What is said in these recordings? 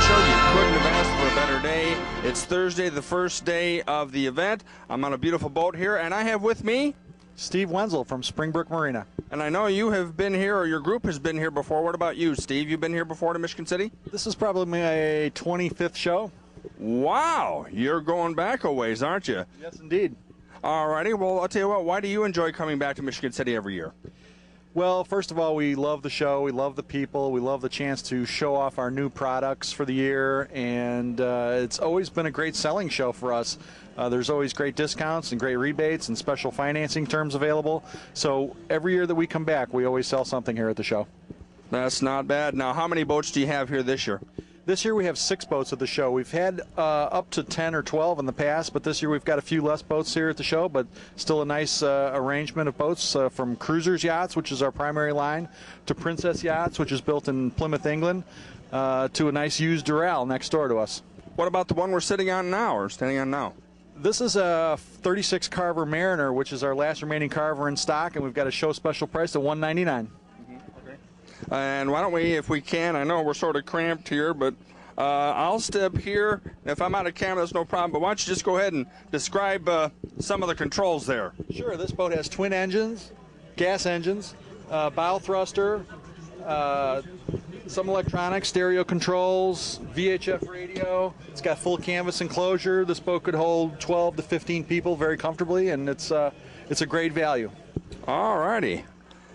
Show. You couldn't have asked for a better day. It's Thursday, the first day of the event. I'm on a beautiful boat here, and I have with me Steve Wenzel from Springbrook Marina. And I know you have been here, or your group has been here before. What about you, Steve? You've been here before to Michigan City? This is probably my 25th show. Wow, you're going back a ways, aren't you? Yes, indeed. All righty. Well, I'll tell you what. Why do you enjoy coming back to Michigan City every year? Well, first of all, we love the show. We love the people. We love the chance to show off our new products for the year. And it's always been a great selling show for us. There's always great discounts and great rebates and special financing terms available. So every year that we come back, we always sell something here at the show. That's not bad. Now, how many boats do you have here this year? This year we have 6 boats at the show. We've had up to 10 or 12 in the past, but this year we've got a few less boats here at the show, but still a nice arrangement of boats from cruisers yachts, which is our primary line, to princess yachts, which is built in Plymouth, England, to a nice used Doral next door to us. What about the one we're sitting on now, or standing on now? This is a 36 Carver Mariner, which is our last remaining Carver in stock, and we've got a show special price of $199. And why don't we, if we can, I know we're sort of cramped here, but I'll step here. If I'm out of camera, that's no problem. But why don't you just go ahead and describe some of the controls there? Sure. This boat has twin engines, gas engines, bow thruster, some electronics, stereo controls, VHF radio. It's got full canvas enclosure. This boat could hold 12 to 15 people very comfortably, and it's a great value. All righty.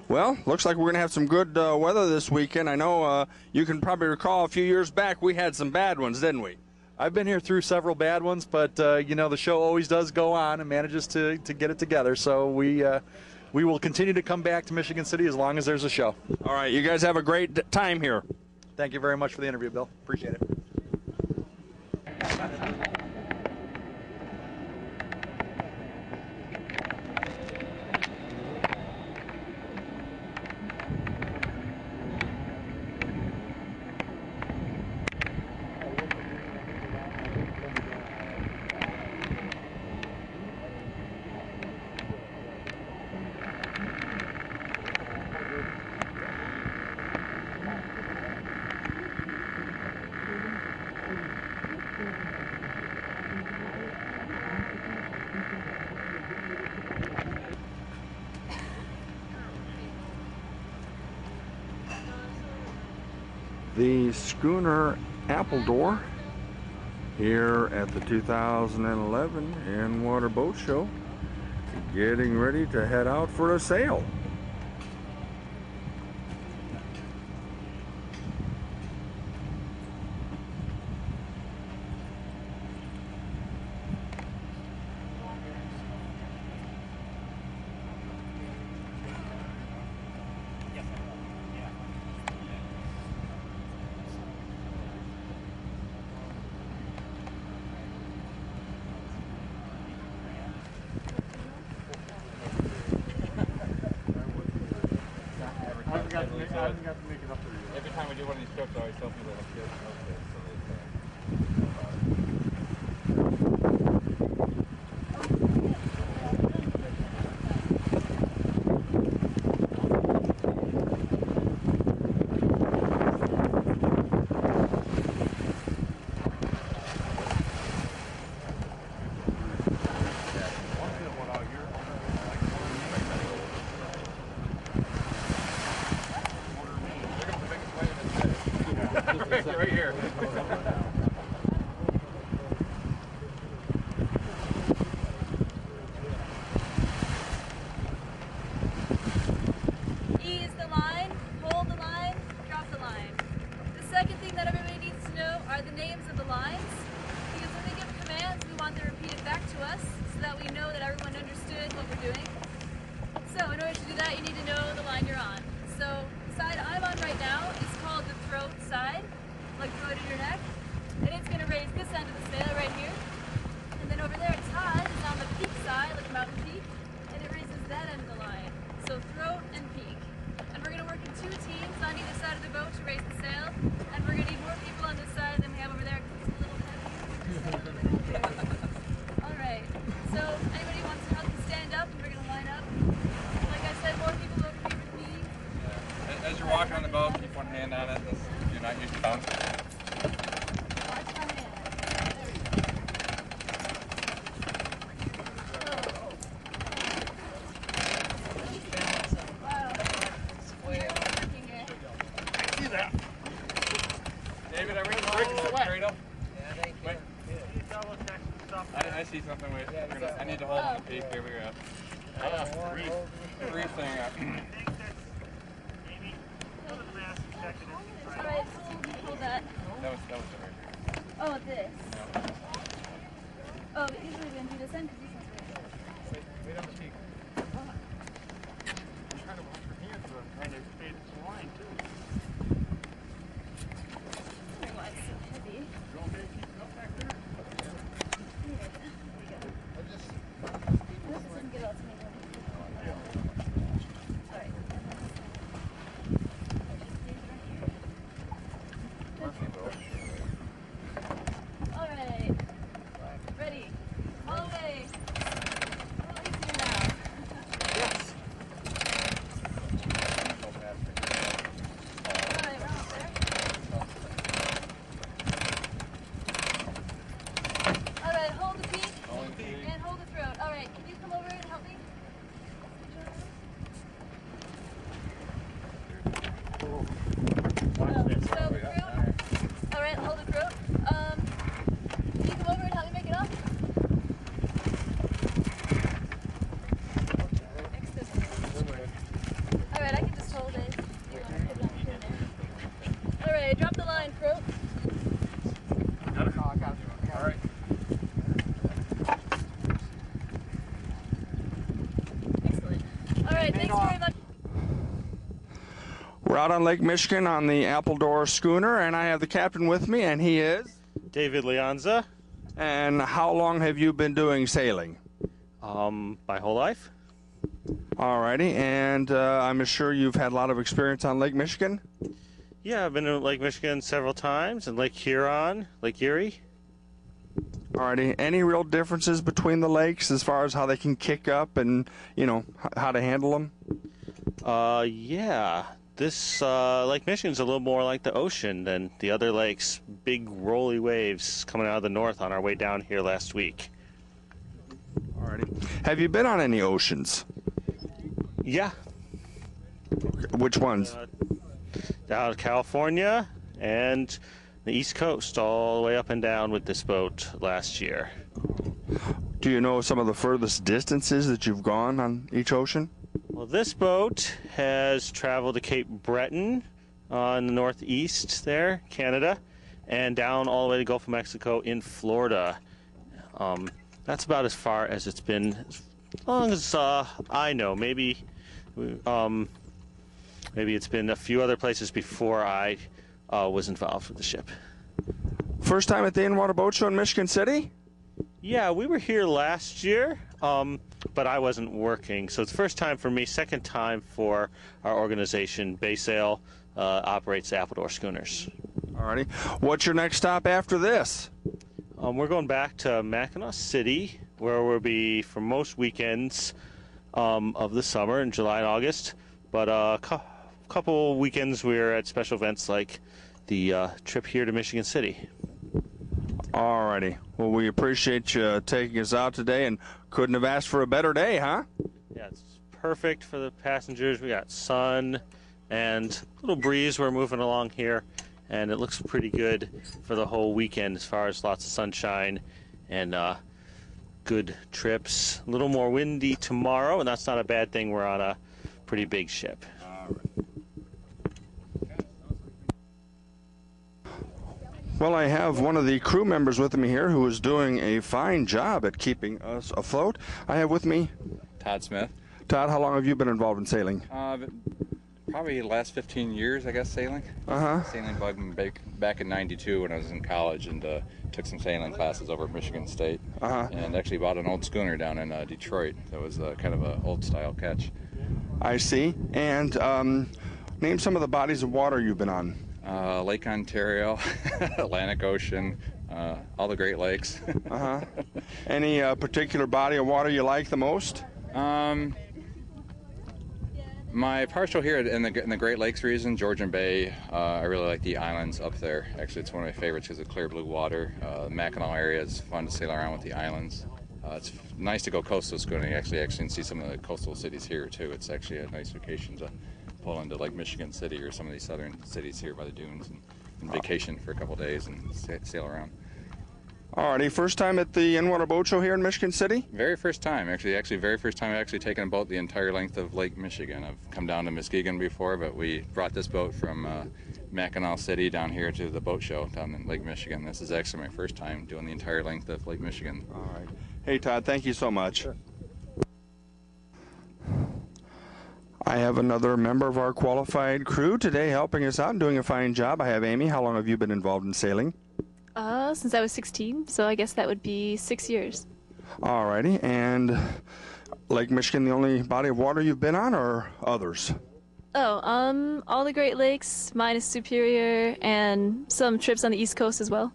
Well, looks like we're going to have some good weather this weekend. I know you can probably recall a few years back we had some bad ones, didn't we? I've been here through several bad ones, but, you know, the show always does go on and manages to get it together. So we will continue to come back to Michigan City as long as there's a show. All right. You guys have a great time here. Thank you very much for the interview, Bill. Appreciate it. The schooner Appledore here at the 2011 In-Water Boat Show, getting ready to head out for a sail. Every time we do one of these trips, I always tell people to get right here. Ease the line, hold the line, drop the line. The second thing that everybody needs to know are the names of the lines, because when they give commands, we want them repeated back to us so that we know that everyone understood what we're doing. So in order to do that, you need to know the line you're on. So the side I'm on right now is called the throat side, like throat in your neck, and it's going to raise this end of the sail right here. And then over there, Todd is on the peak side, like mountain peak, and it raises that end of the line. So throat and peak. And we're going to work in 2 teams on either side of the boat to raise the sail, and we're going to need more people on this side than we have over there because it's a little heavy. Alright, so anybody wants to help me stand up, and we're going to line up. Like I said, more people over here with me. As you're walking on the boat, keep one hand on it. You're not used to bouncing. I see something. Wait, I need to hold on the peak. Here we go. Reef thing up. Alright, hold that. That was it right here. Oh, this. No. Oh, but usually we don't do this end because these ones are right there. Wait on the peak. I'm trying to wash your hands, so I'm trying to fade the line too. I don't know why it's so heavy. You want me to keep it up back there? This doesn't get out to me. Alright. Alright. Ready. All the way. A little easier now. Yes. Alright, we're almost there. Alright, hold the peak and hold the throat. Alright, can you come over and help me? So the throat. Alright, hold the throat. Can you come over and help me make it up? Alright, I can just hold it. You want to put it on here there. Alright, drop the line, throat. All right. Excellent. Alright, thanks very much. We're out on Lake Michigan on the Appledore schooner, and I have the captain with me, and he is. David Leonza. And how long have you been doing sailing? My whole life. Alrighty, and I'm sure you've had a lot of experience on Lake Michigan. Yeah, I've been to Lake Michigan several times, and Lake Huron, Lake Erie. Alrighty, any real differences between the lakes as far as how they can kick up and, you know, how to handle them? Yeah. This Lake Michigan's a little more like the ocean than the other lakes. Big rolly waves coming out of the north on our way down here last week. Alrighty. Have you been on any oceans? Yeah. Which ones? Down to California and the East Coast, all the way up and down with this boat last year. Do you know some of the furthest distances that you've gone on each ocean? Well, this boat has traveled to Cape Breton in the northeast there, Canada, and down all the way to Gulf of Mexico in Florida. That's about as far as it's been, as long as I know. Maybe it's been a few other places before I was involved with the ship. First time at the In-Water Boat Show in Michigan City? Yeah, we were here last year, but I wasn't working. So it's the first time for me, second time for our organization. Bay Sail operates the Appledore schooners. Alrighty. What's your next stop after this? We're going back to Mackinac City, where we'll be for most weekends of the summer in July and August. But a couple weekends we're at special events like the trip here to Michigan City. Alrighty. Well, we appreciate you taking us out today, and couldn't have asked for a better day, huh? Yeah, it's perfect for the passengers. We got sun and a little breeze. We're moving along here, and it looks pretty good for the whole weekend as far as lots of sunshine and good trips. A little more windy tomorrow, and that's not a bad thing. We're on a pretty big ship. Well, I have one of the crew members with me here who is doing a fine job at keeping us afloat. I have with me Todd Smith. Todd. How long have you been involved in sailing? Probably the last 15 years, I guess, sailing. Sailing bugged me back in '92 when I was in college and took some sailing classes over at Michigan State. And actually bought an old schooner down in Detroit that was kind of an old-style catch. I see. And name some of the bodies of water you've been on. Lake Ontario, Atlantic Ocean, all the Great Lakes. Any particular body of water you like the most? My partial here in the Great Lakes region, Georgian Bay, I really like the islands up there. Actually, it's one of my favorites because of clear blue water. The Mackinac area is fun to sail around with the islands. It's nice to go coastal schooning. Actually see some of the coastal cities here too. It's actually a nice vacation to pull into like Michigan City or some of these southern cities here by the dunes and vacation for a couple days and sail around. Alrighty, first time at the In-Water Boat Show here in Michigan City? Very first time, actually very first time I've actually taken a boat the entire length of Lake Michigan. I've come down to Muskegon before, but we brought this boat from Mackinac City down here to the boat show down in Lake Michigan. This is actually my first time doing the entire length of Lake Michigan. All right. Hey, Todd, thank you so much. Sure. I have another member of our qualified crew today helping us out and doing a fine job. I have Amy. How long have you been involved in sailing? Since I was 16, so I guess that would be 6 years. Alrighty, and Lake Michigan the only body of water you've been on, or others? Oh, all the Great Lakes, minus Superior, and some trips on the East Coast as well.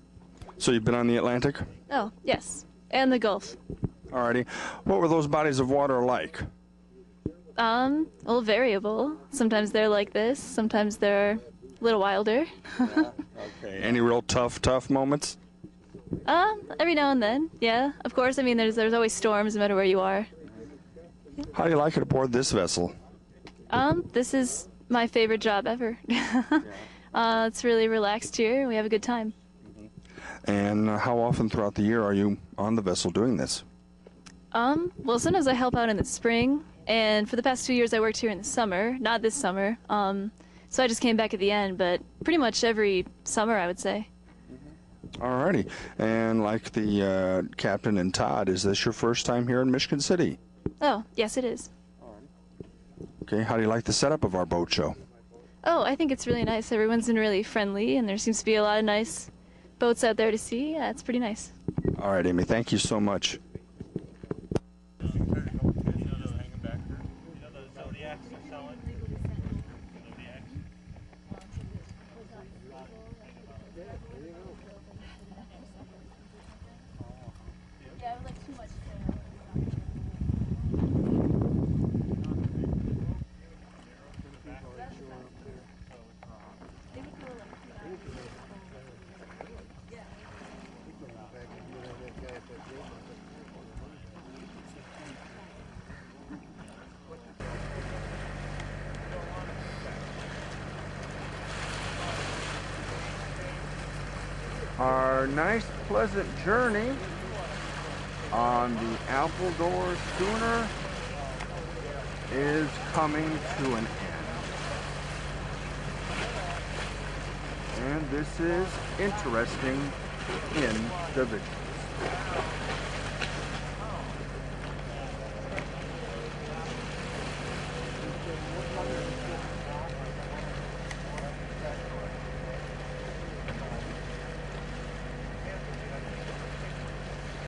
So you've been on the Atlantic? Oh, yes, and the Gulf. Alrighty, what were those bodies of water like? Well, variable. Sometimes they're like this, sometimes they're a little wilder. Okay. Any real tough moments? Every now and then, yeah. Of course, I mean, there's always storms no matter where you are. How do you like it aboard this vessel? This is my favorite job ever. It's really relaxed here. We have a good time. And how often throughout the year are you on the vessel doing this? Well, sometimes I help out in the spring, and for the past 2 years I worked here in the summer. Not this summer. So I just came back at the end, but pretty much every summer, I would say. Alrighty. And like the captain and Todd, is this your first time here in Michigan City? Oh, yes, it is. Okay, how do you like the setup of our boat show? Oh, I think it's really nice. Everyone's been really friendly, and there seems to be a lot of nice boats out there to see. Yeah, it's pretty nice. All right, Amy, thank you so much. Our nice, pleasant journey on the Appledore schooner is coming to an end. And this is interesting in the visuals.